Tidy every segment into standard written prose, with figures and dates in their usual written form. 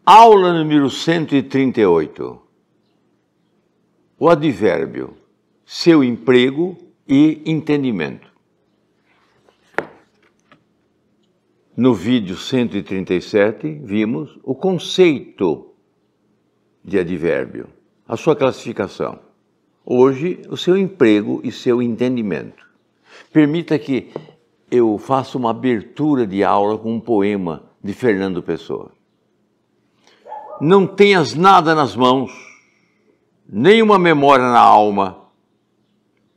Aula número 138. O advérbio, seu emprego e entendimento. No vídeo 137, vimos o conceito de advérbio, a sua classificação. Hoje, o seu emprego e seu entendimento. Permita que eu faça uma abertura de aula com um poema de Fernando Pessoa. Não tenhas nada nas mãos, nenhuma memória na alma,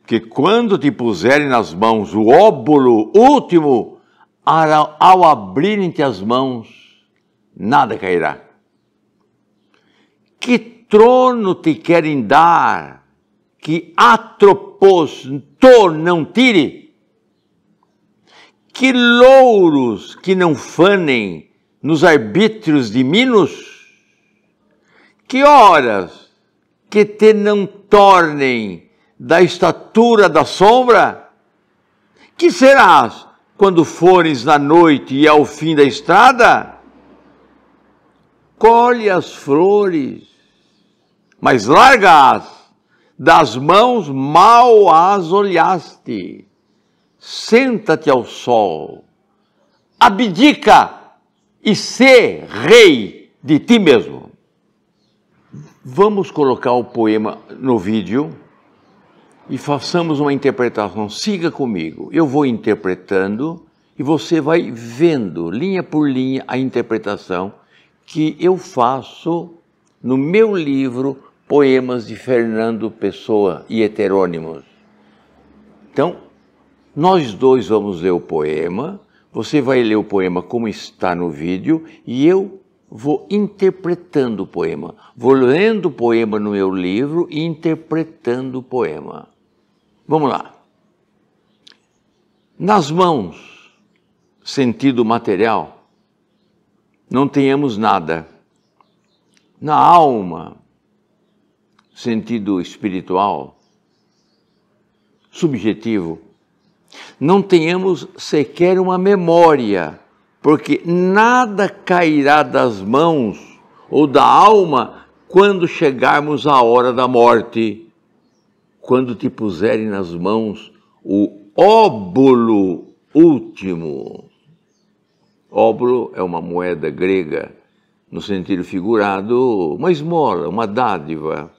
que quando te puserem nas mãos o óbolo último, ao abrirem-te as mãos, nada cairá. Que trono te querem dar, que Atropos não tire? Que louros que não fanem nos arbítrios de Minos? Que horas que te não tornem da estatura da sombra? Que serás quando fores na noite e ao fim da estrada? Colhe as flores, mas larga-as, das mãos mal as olhaste. Senta-te ao sol, abdica e sê rei de ti mesmo. Vamos colocar o poema no vídeo e façamos uma interpretação. Siga comigo. Eu vou interpretando e você vai vendo, linha por linha, a interpretação que eu faço no meu livro Poemas de Fernando Pessoa e Heterônimos. Então, nós dois vamos ler o poema, você vai ler o poema como está no vídeo e eu vou interpretando o poema. Vou lendo o poema no meu livro e interpretando o poema. Vamos lá. Nas mãos, sentido material, não tenhamos nada. Na alma, sentido espiritual, subjetivo, não tenhamos sequer uma memória, porque nada cairá das mãos ou da alma quando chegarmos à hora da morte, quando te puserem nas mãos o óbolo último. Óbolo é uma moeda grega, no sentido figurado, uma esmola, uma dádiva.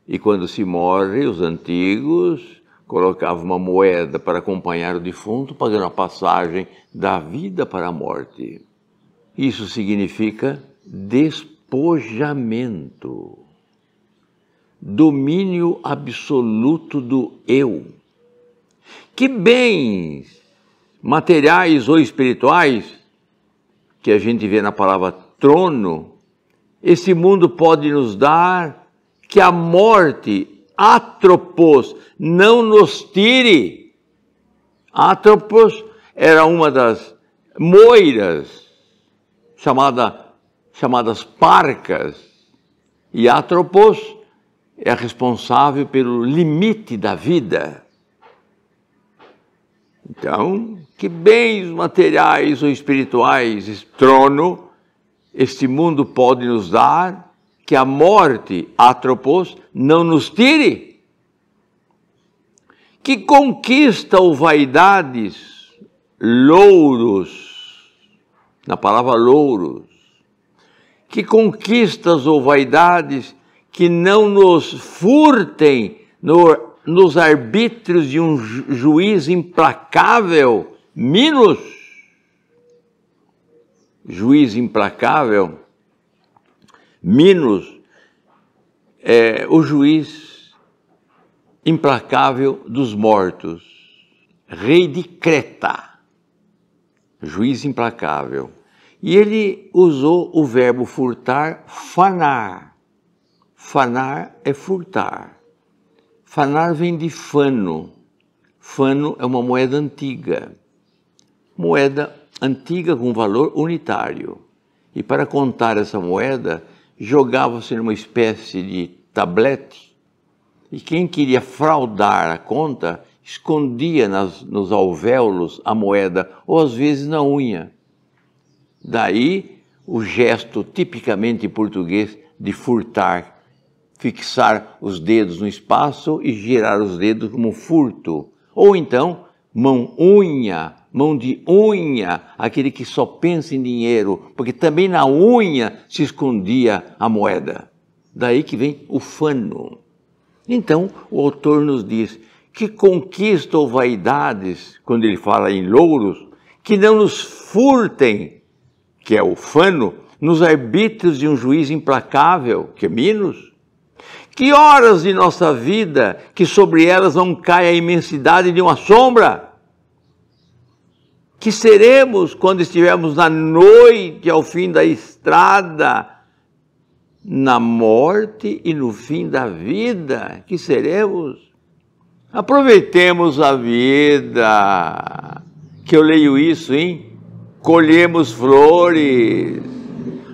E quando se morre, os antigos colocavam uma moeda para acompanhar o defunto, pagando a passagem da vida para a morte. Isso significa despojamento, domínio absoluto do eu. Que bens materiais ou espirituais, que a gente vê na palavra trono, esse mundo pode nos dar, que a morte, Atropos, não nos tire. Atropos era uma das moiras, chamadas parcas, e Atropos é responsável pelo limite da vida. Então, que bens materiais ou espirituais, trono, este mundo pode nos dar, que a morte, Atropos, não nos tire. Que conquista ou vaidades, louros, na palavra louros, que conquistas ou vaidades que não nos furtem nos arbítrios de um juiz implacável, Minos, juiz implacável, Minos é o juiz implacável dos mortos, rei de Creta, juiz implacável. E ele usou o verbo furtar, fanar. Fanar é furtar. Fanar vem de fano. Fano é uma moeda antiga. Moeda antiga com valor unitário. E para contar essa moeda, jogava-se numa espécie de tablete, e quem queria fraudar a conta, escondia nos alvéolos a moeda, ou às vezes na unha. Daí o gesto tipicamente português de furtar, fixar os dedos no espaço e girar os dedos como furto. Ou então, mão-unha, mão de unha, aquele que só pensa em dinheiro, porque também na unha se escondia a moeda. Daí que vem o fano. Então, o autor nos diz que conquista ou vaidades, quando ele fala em louros, que não nos furtem, que é o fano, nos arbítrios de um juiz implacável, que é Minos. Que horas de nossa vida que sobre elas não cai a imensidade de uma sombra? Que seremos quando estivermos na noite ao fim da estrada, na morte e no fim da vida? Que seremos? Aproveitemos a vida, que eu leio isso, hein? Colhemos flores,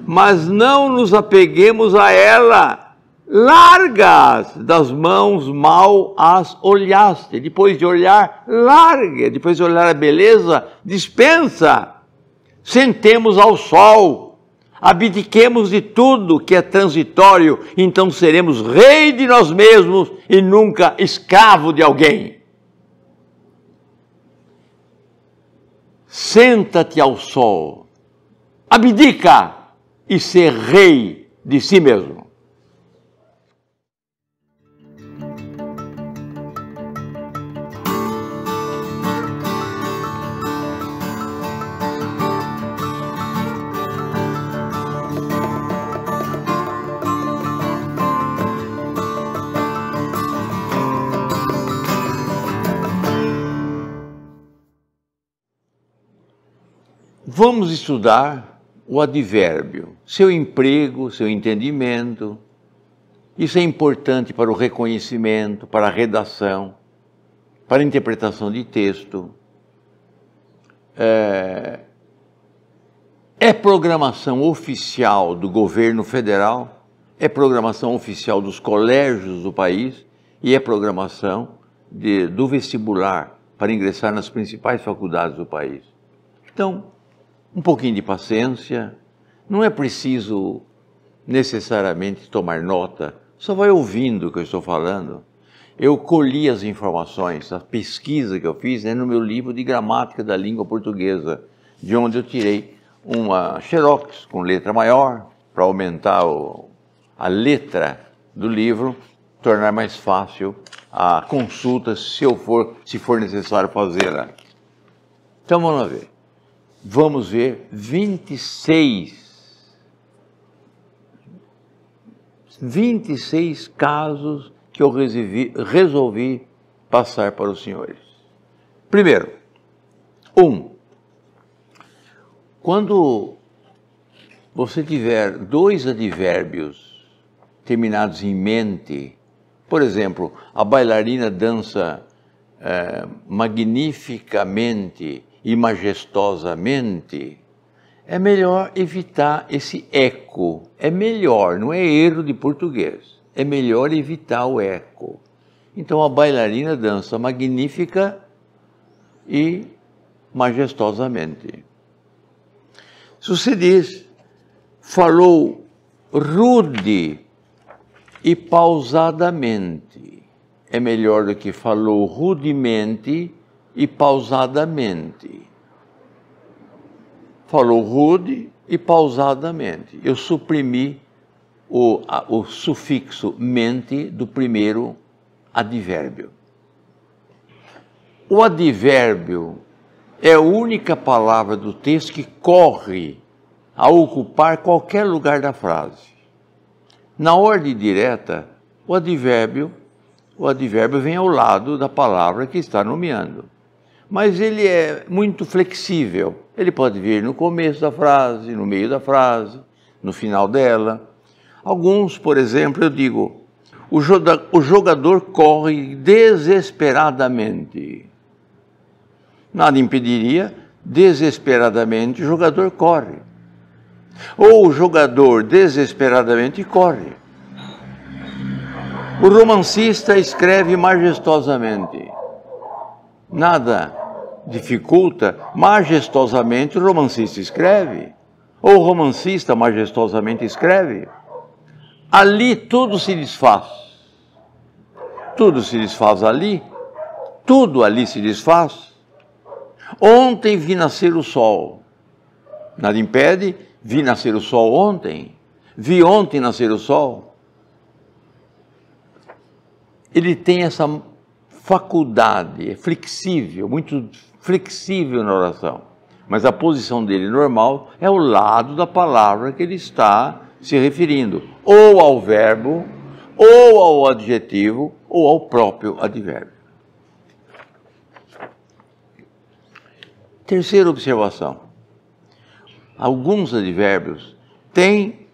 mas não nos apeguemos a ela. Largas das mãos mal as olhaste. Depois de olhar, larga. Depois de olhar a beleza, dispensa. Sentemos ao sol. Abdiquemos de tudo que é transitório. Então seremos rei de nós mesmos e nunca escravo de alguém. Senta-te ao sol. Abdica e ser rei de si mesmo. Vamos estudar o advérbio, seu emprego, seu entendimento. Isso é importante para o reconhecimento, para a redação, para a interpretação de texto. É programação oficial do governo federal, é programação oficial dos colégios do país e é programação do vestibular para ingressar nas principais faculdades do país. Então, um pouquinho de paciência, não é preciso necessariamente tomar nota, só vai ouvindo o que eu estou falando. Eu colhi as informações, a pesquisa que eu fiz no meu livro de gramática da língua portuguesa, de onde eu tirei uma xerox com letra maior, para aumentar a letra do livro, tornar mais fácil a consulta, se for necessário fazê-la. Então vamos lá ver. Vamos ver 26 casos que eu resolvi passar para os senhores. Primeiro, quando você tiver dois advérbios terminados em mente, por exemplo, a bailarina dança magnificamente e majestosamente, é melhor evitar esse eco. É melhor, não é erro de português. É melhor evitar o eco. Então, a bailarina dança magnífica e majestosamente. Se você diz, falou rude e pausadamente, é melhor do que falou rudemente e pausadamente. Falou rude e pausadamente. Eu suprimi o sufixo mente do primeiro advérbio. O advérbio é a única palavra do texto que corre a ocupar qualquer lugar da frase. Na ordem direta, o advérbio vem ao lado da palavra que está nomeando. Mas ele é muito flexível. Ele pode vir no começo da frase, no meio da frase, no final dela. Alguns, por exemplo, eu digo, o jogador corre desesperadamente. Nada impediria, desesperadamente, o jogador corre. Ou o jogador desesperadamente corre. O romancista escreve majestosamente. Nada dificulta, majestosamente o romancista escreve. Ou o romancista majestosamente escreve, ali tudo se desfaz. Tudo se desfaz ali, tudo ali se desfaz. Ontem vi nascer o sol. Nada impede, vi nascer o sol ontem. Vi ontem nascer o sol. Ele tem essa faculdade, é flexível, muito flexível na oração. Mas a posição dele normal é o lado da palavra que ele está se referindo, ou ao verbo, ou ao adjetivo, ou ao próprio advérbio. Terceira observação. Alguns advérbios têm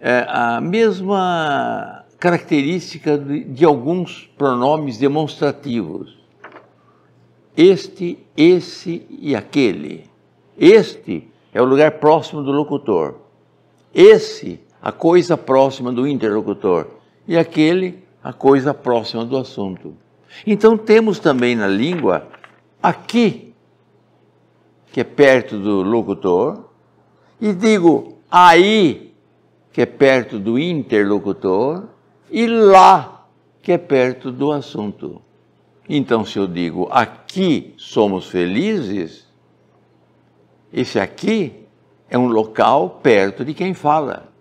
a mesma característica de alguns pronomes demonstrativos. Este, esse e aquele. Este é o lugar próximo do locutor. Esse, a coisa próxima do interlocutor. E aquele, a coisa próxima do assunto. Então temos também na língua aqui, que é perto do locutor, e digo aí, que é perto do interlocutor, e lá, que é perto do assunto. Então, se eu digo aqui somos felizes, esse aqui é um local perto de quem fala.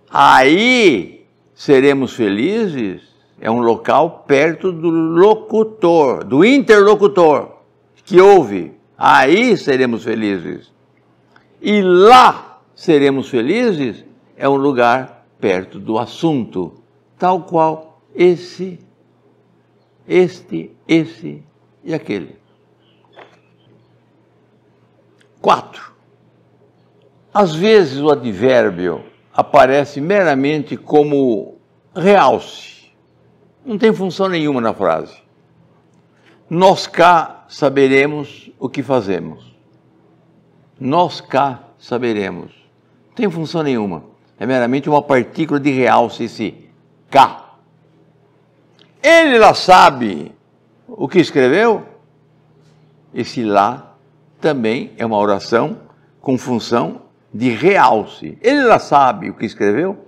Aí seremos felizes é um local perto do locutor, do interlocutor, que ouve. Aí seremos felizes. E lá seremos felizes é um lugar perto do assunto, tal qual esse, este, esse e aquele. 4. Às vezes o advérbio aparece meramente como realce. Não tem função nenhuma na frase. Nós cá saberemos o que fazemos. Nós cá saberemos. Não tem função nenhuma. É meramente uma partícula de realce esse cá. Ele lá sabe o que escreveu? Esse lá também é uma oração com função de realce. Ele lá sabe o que escreveu?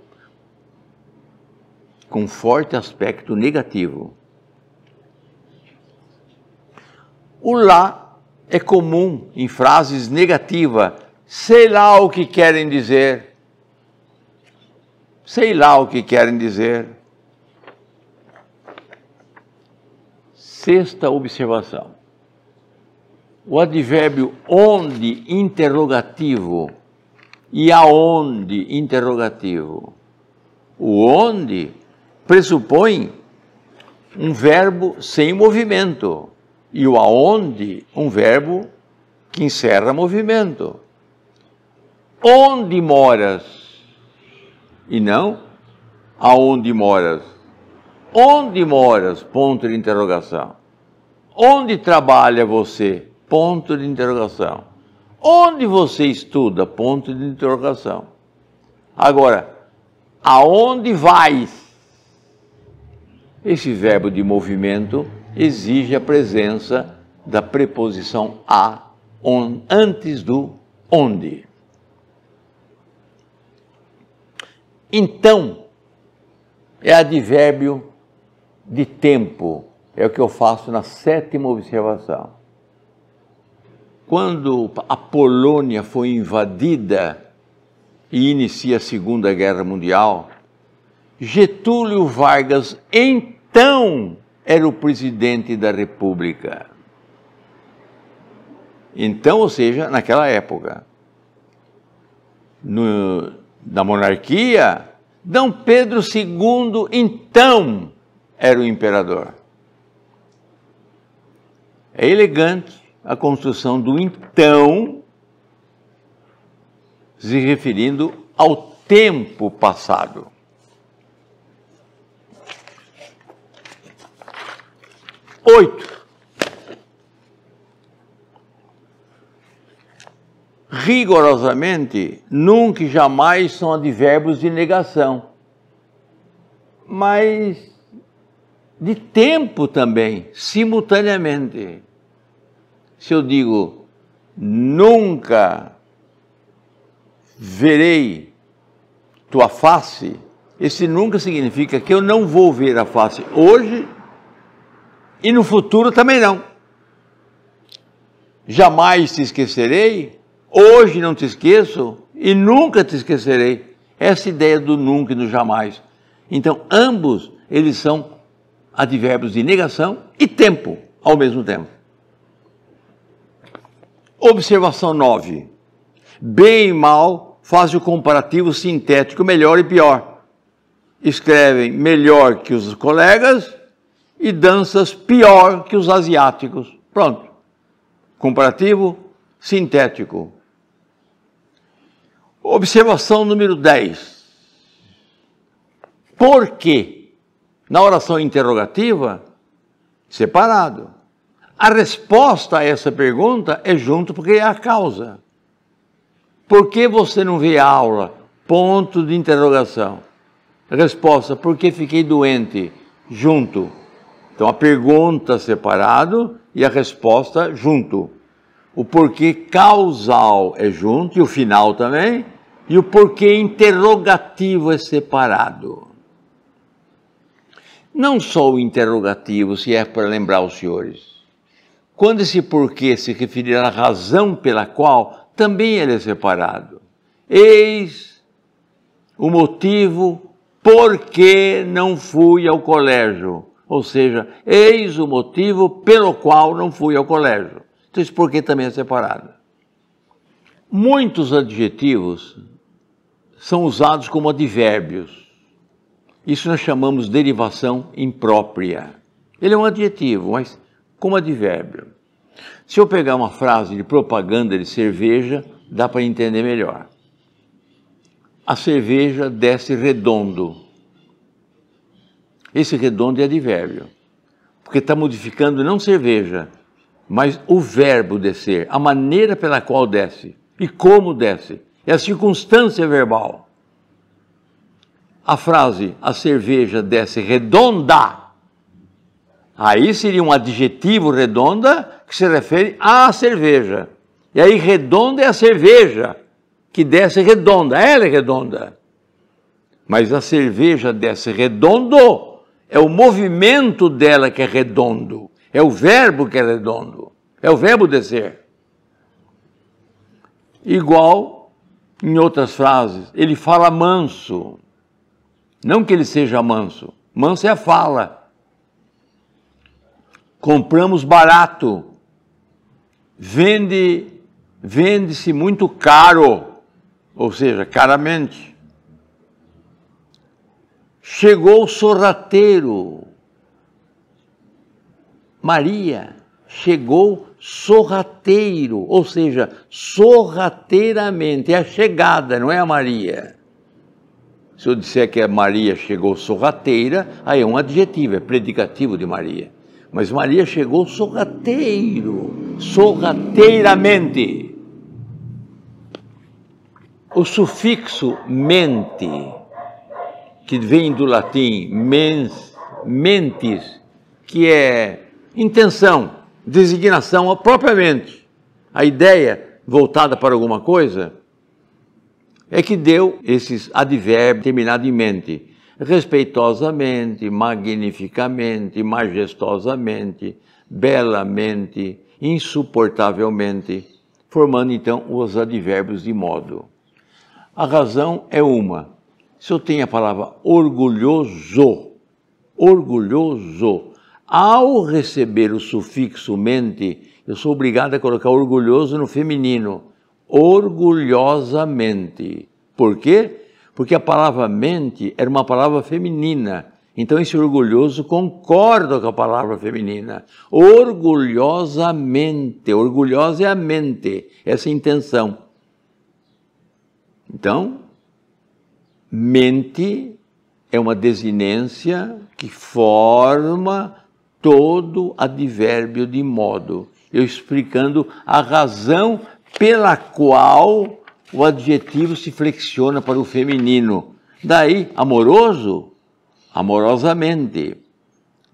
Com forte aspecto negativo. O lá é comum em frases negativas. Sei lá o que querem dizer. Sei lá o que querem dizer. Sexta observação. O advérbio onde interrogativo e aonde interrogativo. O onde pressupõe um verbo sem movimento e o aonde um verbo que encerra movimento. Onde moras? E não aonde moras. Onde moras? Ponto de interrogação. Onde trabalha você? Ponto de interrogação. Onde você estuda? Ponto de interrogação. Agora, aonde vais? Esse verbo de movimento exige a presença da preposição a antes do onde. Então, é advérbio de tempo. É o que eu faço na 7ª observação. Quando a Polônia foi invadida e inicia a Segunda Guerra Mundial, Getúlio Vargas, então, era o presidente da República. Então, ou seja, naquela época, na monarquia, D. Pedro II, então, era o imperador. É elegante a construção do então, se referindo ao tempo passado. Oito. Rigorosamente, nunca e jamais são advérbios de negação, mas de tempo também, simultaneamente. Se eu digo nunca verei tua face, esse nunca significa que eu não vou ver a face hoje e no futuro também não. Jamais te esquecerei, hoje não te esqueço e nunca te esquecerei. Essa ideia do nunca e do jamais. Então, ambos, eles são advérbios de negação e tempo ao mesmo tempo. Observação 9. Bem e mal fazem o comparativo sintético melhor e pior. Escrevem melhor que os colegas e danças pior que os asiáticos. Pronto. Comparativo sintético. Observação número 10. Por quê? Na oração interrogativa, separado. A resposta a essa pergunta é junto, porque é a causa. Por que você não veio à aula? Ponto de interrogação. Resposta, porque fiquei doente. Junto. Então a pergunta separado e a resposta junto. O porquê causal é junto e o final também. E o porquê interrogativo é separado. Não só o interrogativo, se é para lembrar os senhores. Quando esse porquê se referir à razão pela qual, também ele é separado. Eis o motivo por que não fui ao colégio. Ou seja, eis o motivo pelo qual não fui ao colégio. Então esse porquê também é separado. Muitos adjetivos são usados como advérbios. Isso nós chamamos de derivação imprópria. Ele é um adjetivo, mas como advérbio. Se eu pegar uma frase de propaganda de cerveja, dá para entender melhor. A cerveja desce redondo. Esse redondo é advérbio, porque está modificando não cerveja, mas o verbo descer, a maneira pela qual desce e como desce. É a circunstância verbal. A frase, a cerveja desce redonda, aí seria um adjetivo redonda que se refere à cerveja. E aí redonda é a cerveja que desce redonda, ela é redonda. Mas a cerveja desce redondo, é o movimento dela que é redondo, é o verbo que é redondo, é o verbo descer. Igual em outras frases, ele fala manso. Não que ele seja manso, manso é a fala. Compramos barato, vende-se muito caro, ou seja, caramente. Chegou sorrateiro. Maria chegou sorrateiro, ou seja, sorrateiramente, é a chegada, não é a Maria. Se eu disser que a Maria chegou sorrateira, aí é um adjetivo, é predicativo de Maria. Mas Maria chegou sorrateiro, sorrateiramente. O sufixo mente, que vem do latim mentis, que é intenção, designação propriamente. A ideia voltada para alguma coisa é que deu esses advérbios terminados em mente. Respeitosamente, magnificamente, majestosamente, belamente, insuportavelmente, formando então os advérbios de modo. A razão é uma. Se eu tenho a palavra orgulhoso, ao receber o sufixo mente, eu sou obrigado a colocar orgulhoso no feminino, orgulhosamente. Por quê? Porque a palavra mente era uma palavra feminina. Então esse orgulhoso concorda com a palavra feminina. Orgulhosamente. Orgulhosa é a mente, essa intenção. Então, mente é uma desinência que forma todo advérbio de modo. Eu explicando a razão pela qual o adjetivo se flexiona para o feminino. Daí, amoroso, amorosamente.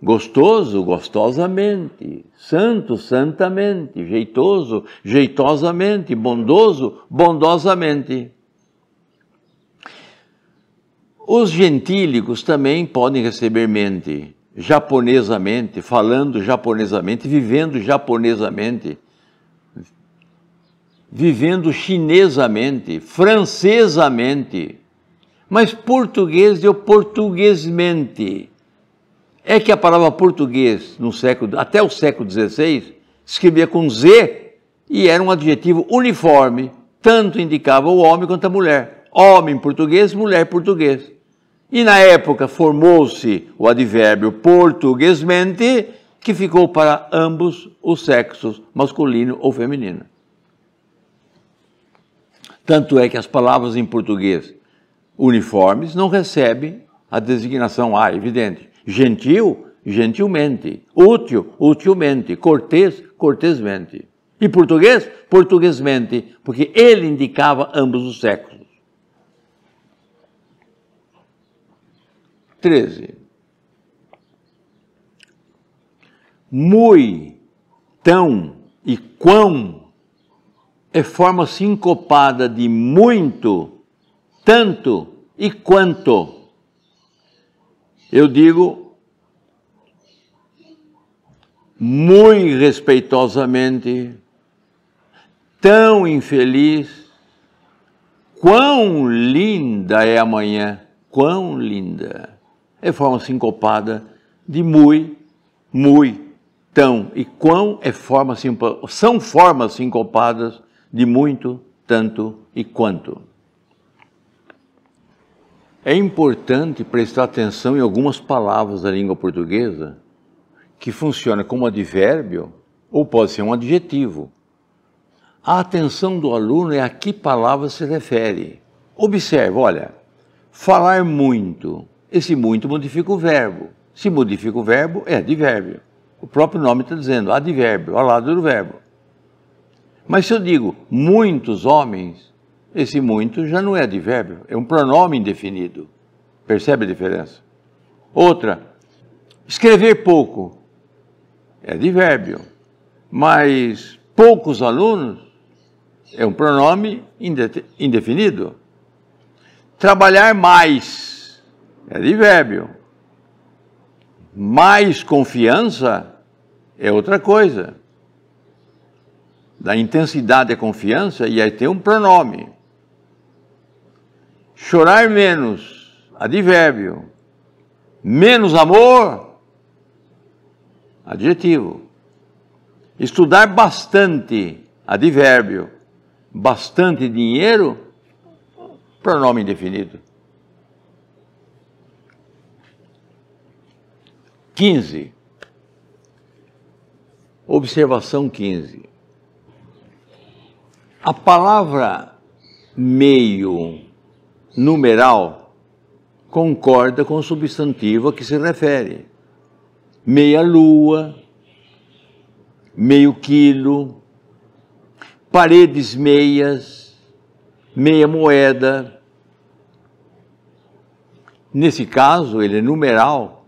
Gostoso, gostosamente. Santo, santamente. Jeitoso, jeitosamente. Bondoso, bondosamente. Os gentílicos também podem receber mente, japonesamente, falando japonesamente, vivendo japonesamente, vivendo chinesamente, francesamente, mas português deu portuguesmente. É que a palavra português, até o século XVI, escrevia com Z e era um adjetivo uniforme, tanto indicava o homem quanto a mulher. Homem português, mulher português. E na época formou-se o advérbio portuguesmente, que ficou para ambos os sexos, masculino ou feminino. Tanto é que as palavras em português uniformes não recebem a designação A, evidente. Gentil, gentilmente. Útil, utilmente. Cortês, cortesmente. E português, portuguesmente, porque ele indicava ambos os sexos. 13. Mui, tão e quão é forma sincopada de muito, tanto e quanto. Eu digo muito respeitosamente, tão infeliz, quão linda é amanhã, quão linda. É forma sincopada de muito, tão e quão são formas sincopadas de muito, tanto e quanto. É importante prestar atenção em algumas palavras da língua portuguesa que funciona como advérbio ou pode ser um adjetivo. A atenção do aluno é a que palavra se refere. Observe, olha, falar muito. Esse muito modifica o verbo. Se modifica o verbo, é advérbio. O próprio nome está dizendo advérbio, ao lado do verbo. Mas se eu digo muitos homens, esse muito já não é advérbio, é um pronome indefinido. Percebe a diferença? Outra, escrever pouco é advérbio, mas poucos alunos é um pronome indefinido. Trabalhar mais é advérbio. Mais confiança é outra coisa. Da intensidade da confiança, e aí tem um pronome. Chorar menos, advérbio. Menos amor, adjetivo. Estudar bastante, advérbio. Bastante dinheiro, pronome indefinido. 15. Observação 15. A palavra meio numeral concorda com o substantivo a que se refere. Meia lua, meio quilo, paredes meias, meia moeda. Nesse caso, ele é numeral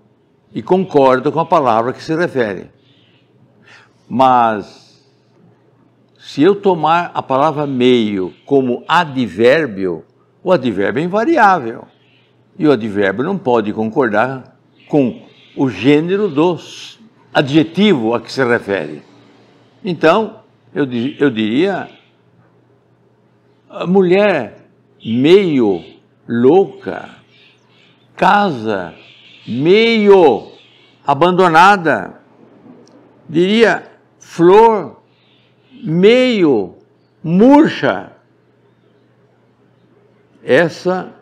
e concorda com a palavra que se refere. Mas, se eu tomar a palavra meio como advérbio, o advérbio é invariável. E o advérbio não pode concordar com o gênero do adjetivo a que se refere. Então, eu diria, a mulher meio louca, casa meio abandonada, diria flor meio murcha. Essa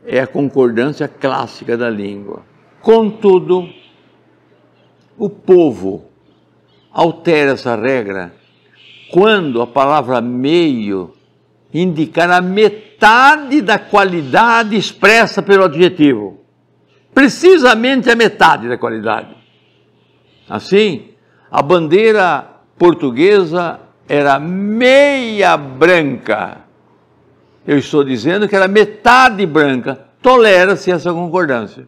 é a concordância clássica da língua. Contudo, o povo altera essa regra quando a palavra meio indicar a metade da qualidade expressa pelo adjetivo. Precisamente a metade da qualidade. Assim, a bandeira portuguesa era meia branca. Eu estou dizendo que era metade branca. Tolera-se essa concordância.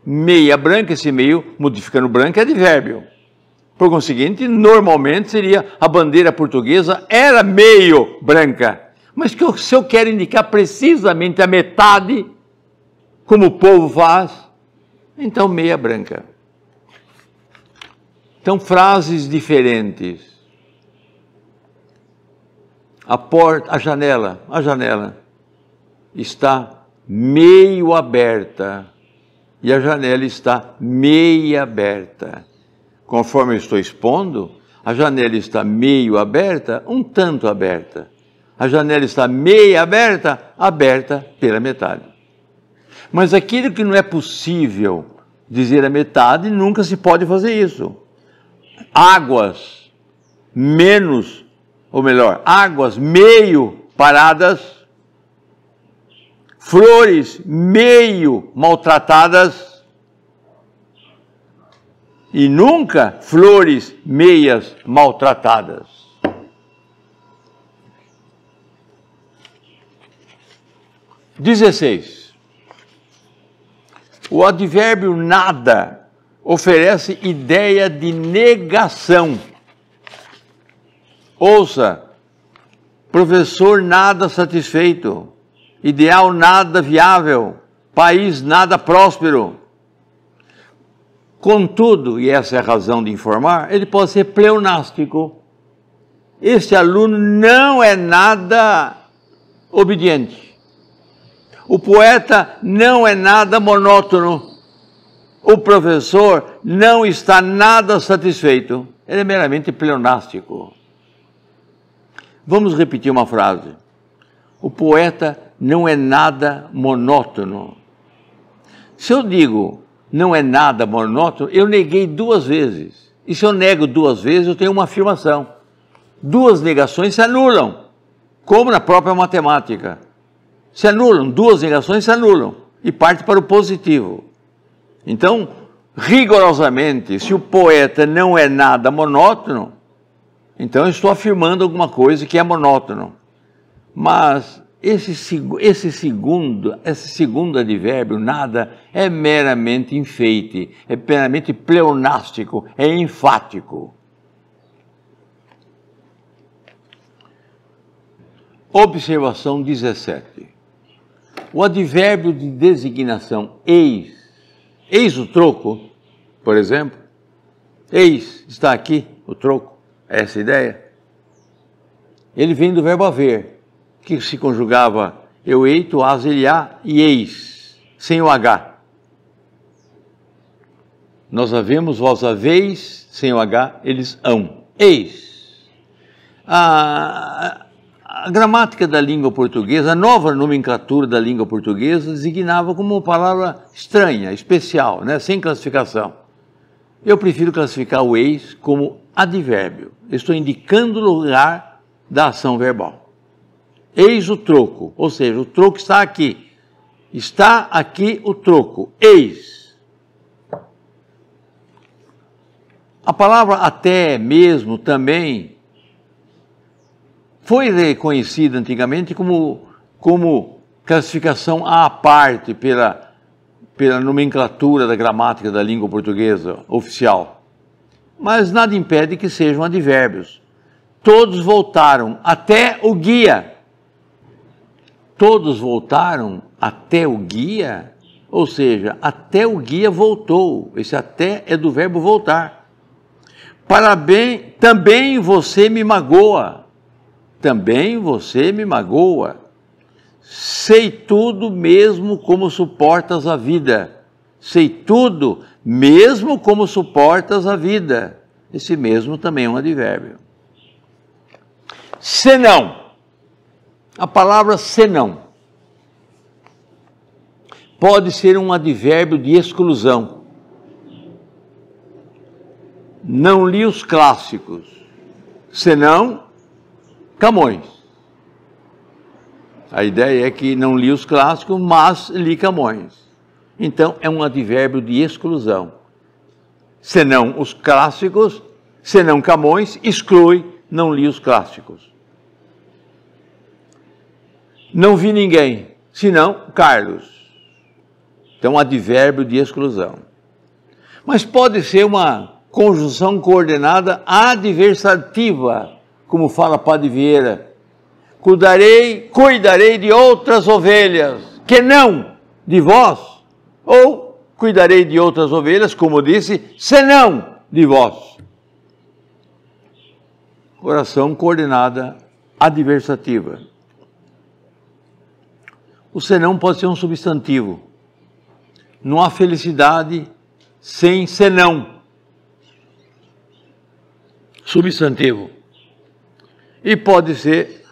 Meia branca, esse meio, modificando branco, é advérbio. Por conseguinte, normalmente seria a bandeira portuguesa era meio branca. Mas se eu quero indicar precisamente a metade, como o povo faz, então meia branca. Então, frases diferentes. A janela está meio aberta e a janela está meia aberta. Conforme eu estou expondo, a janela está meio aberta, um tanto aberta. A janela está meia aberta, aberta pela metade. Mas aquilo que não é possível dizer a metade, nunca se pode fazer isso. Águas águas meio paradas, flores meio maltratadas e nunca flores meias maltratadas. XVI. O advérbio nada oferece ideia de negação. Ouça, professor nada satisfeito, ideal nada viável, país nada próspero. Contudo, e essa é a razão de informar, ele pode ser pleonástico. Este aluno não é nada obediente. O poeta não é nada monótono. O professor não está nada satisfeito. Ele é meramente pleonástico. Vamos repetir uma frase. O poeta não é nada monótono. Se eu digo não é nada monótono, eu neguei duas vezes. E se eu nego duas vezes, eu tenho uma afirmação. Duas negações se anulam, como na própria matemática. Se anulam, duas negações se anulam e parte para o positivo. Então, rigorosamente, se o poeta não é nada monótono, então eu estou afirmando alguma coisa que é monótono. Mas esse segundo advérbio, nada, é meramente enfeite, é meramente pleonástico, é enfático. Observação 17. O advérbio de designação eis o troco, por exemplo, eis, está aqui o troco, essa ideia, ele vem do verbo haver, que se conjugava eu hei, tu has, ele há e eis, sem o H. Nós havemos, vós haveis, sem o H, eles hão. Eis. A gramática da língua portuguesa, a nova nomenclatura da língua portuguesa, designava como uma palavra estranha, especial, né? Sem classificação. Eu prefiro classificar o eis como advérbio. Estou indicando o lugar da ação verbal. Eis o troco, ou seja, o troco está aqui. Está aqui o troco. Eis. A palavra até mesmo também foi reconhecida antigamente como classificação à parte pela nomenclatura da gramática da língua portuguesa oficial. Mas nada impede que sejam advérbios. Todos voltaram até o guia. Todos voltaram até o guia, ou seja, até o guia voltou. Esse até é do verbo voltar. Parabéns, também você me magoa. Também você me magoa. Sei tudo mesmo como suportas a vida. Sei tudo mesmo como suportas a vida. Esse mesmo também é um advérbio. Senão. A palavra senão pode ser um advérbio de exclusão. Não li os clássicos. Senão, Camões. A ideia é que não li os clássicos, mas li Camões. Então, é um advérbio de exclusão. Senão os clássicos, senão Camões, exclui, não li os clássicos. Não vi ninguém, senão Carlos. Então, advérbio de exclusão. Mas pode ser uma conjunção coordenada adversativa, como fala Padre Vieira. Cuidarei de outras ovelhas, que não de vós. Ou cuidarei de outras ovelhas, como disse, senão de vós. Oração coordenada adversativa. O senão pode ser um substantivo. Não há felicidade sem senão. Substantivo. E pode ser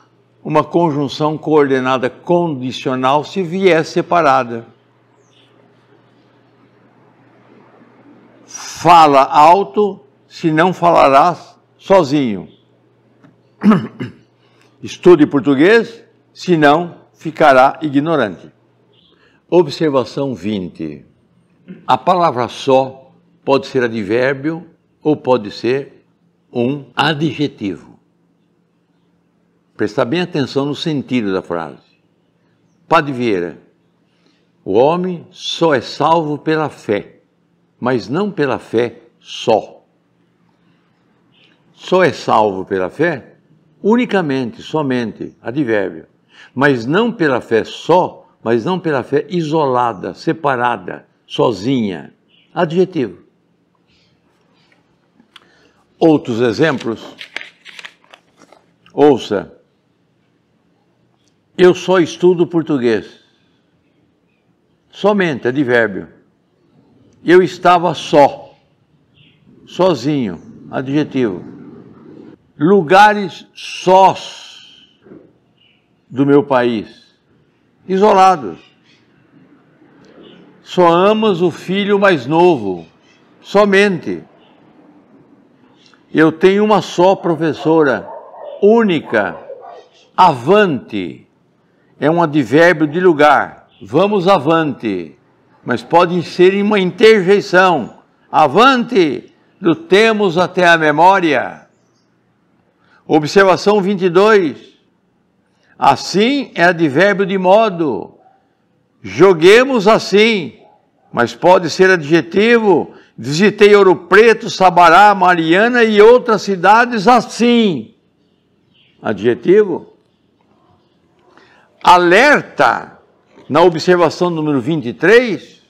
uma conjunção coordenada condicional se vier separada. Fala alto, se não falarás sozinho. Estude português, se não ficará ignorante. Observação 20. A palavra só pode ser advérbio ou pode ser um adjetivo. Prestar bem atenção no sentido da frase. Padre Vieira, o homem só é salvo pela fé, mas não pela fé só. Só é salvo pela fé unicamente, somente, advérbio. Mas não pela fé só, mas não pela fé isolada, separada, sozinha. Adjetivo. Outros exemplos. Ouça. Eu só estudo português. Somente, advérbio. Eu estava só. Sozinho, adjetivo. Lugares sós do meu país. Isolados. Só amas o filho mais novo. Somente. Eu tenho uma só professora. Única. Avante. É um advérbio de lugar. Vamos avante. Mas pode ser uma interjeição. Avante, lutemos até a memória. Observação 22. Assim é advérbio de modo. Joguemos assim, mas pode ser adjetivo. Visitei Ouro Preto, Sabará, Mariana e outras cidades assim. Adjetivo. Alerta, na observação número 23,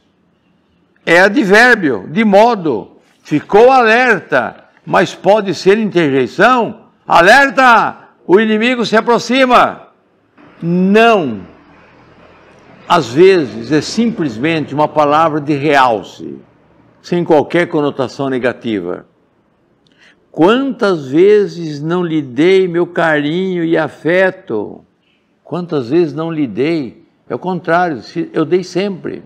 é advérbio, de modo. Ficou alerta, mas pode ser interjeição. Alerta, o inimigo se aproxima. Não. Às vezes é simplesmente uma palavra de realce, sem qualquer conotação negativa. Quantas vezes não lhe dei meu carinho e afeto? Quantas vezes não lhe dei? É o contrário, eu dei sempre.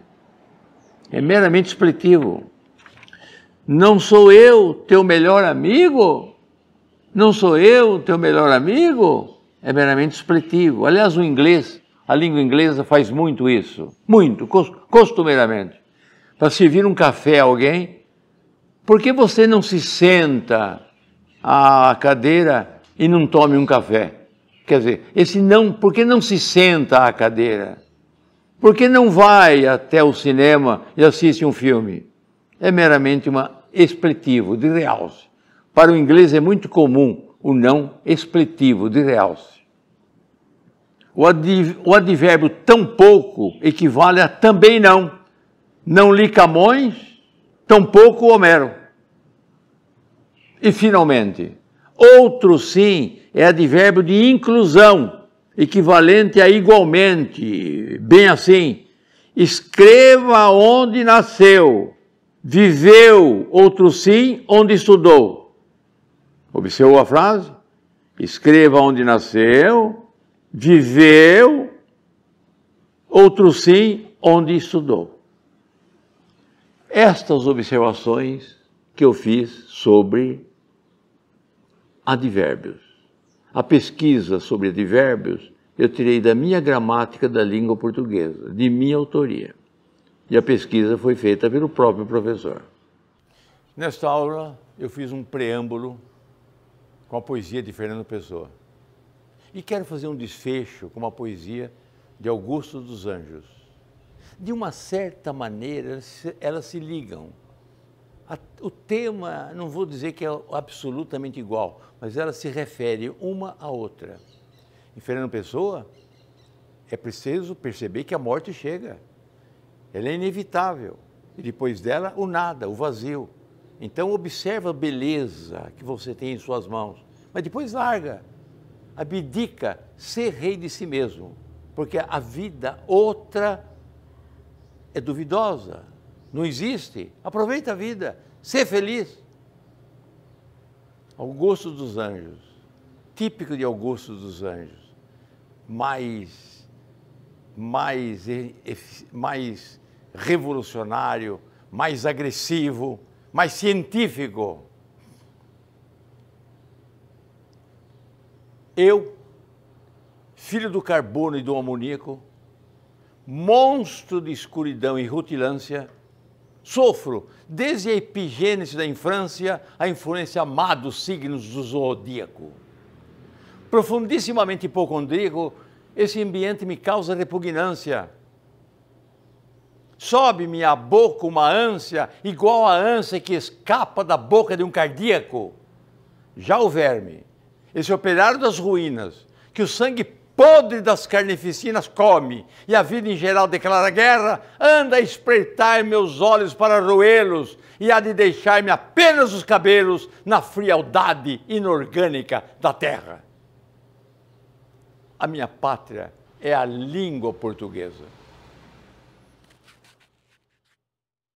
É meramente expletivo. Não sou eu teu melhor amigo? Não sou eu teu melhor amigo? É meramente expletivo. Aliás, o inglês, a língua inglesa faz muito isso. Muito, costumeiramente. Para servir um café a alguém, por que você não se senta à cadeira e não tome um café? Quer dizer, por que não se senta à cadeira? Por que não vai até o cinema e assiste um filme? É meramente um expletivo, de realce. Para o inglês é muito comum o não expletivo, de realce. O advérbio tão pouco equivale a também não. Não li Camões, tampouco Homero. E finalmente, outro sim é advérbio de inclusão, equivalente a igualmente, bem assim. Escreva onde nasceu, viveu, outro sim, onde estudou. Observou a frase? Escreva onde nasceu, viveu, outro sim, onde estudou. Estas observações que eu fiz sobre advérbios. A pesquisa sobre advérbios eu tirei da minha gramática da língua portuguesa, de minha autoria. E a pesquisa foi feita pelo próprio professor. Nesta aula eu fiz um preâmbulo com a poesia de Fernando Pessoa. E quero fazer um desfecho com a poesia de Augusto dos Anjos. De uma certa maneira, elas se ligam. O tema, não vou dizer que é absolutamente igual, mas ela se refere uma à outra. Em Fernando Pessoa, é preciso perceber que a morte chega. Ela é inevitável. E depois dela, o nada, o vazio. Então, observa a beleza que você tem em suas mãos. Mas depois larga. Abdica, ser rei de si mesmo. Porque a vida outra é duvidosa. Não existe. Aproveita a vida. Ser feliz. Augusto dos Anjos. Típico de Augusto dos Anjos. Mais revolucionário, mais agressivo, mais científico. Eu, filho do carbono e do amoníaco, monstro de escuridão e rutilância, sofro, desde a epigênese da infância, a influência má dos signos do zodíaco. Profundissimamente hipocondríaco, esse ambiente me causa repugnância. Sobe-me à boca uma ânsia, igual à ânsia que escapa da boca de um cardíaco. Já o verme, esse operário das ruínas, que o sangue podre das carnificinas come, e a vida em geral declara guerra, anda a espreitar meus olhos para roê-los, e há de deixar-me apenas os cabelos na frialdade inorgânica da terra. A minha pátria é a língua portuguesa.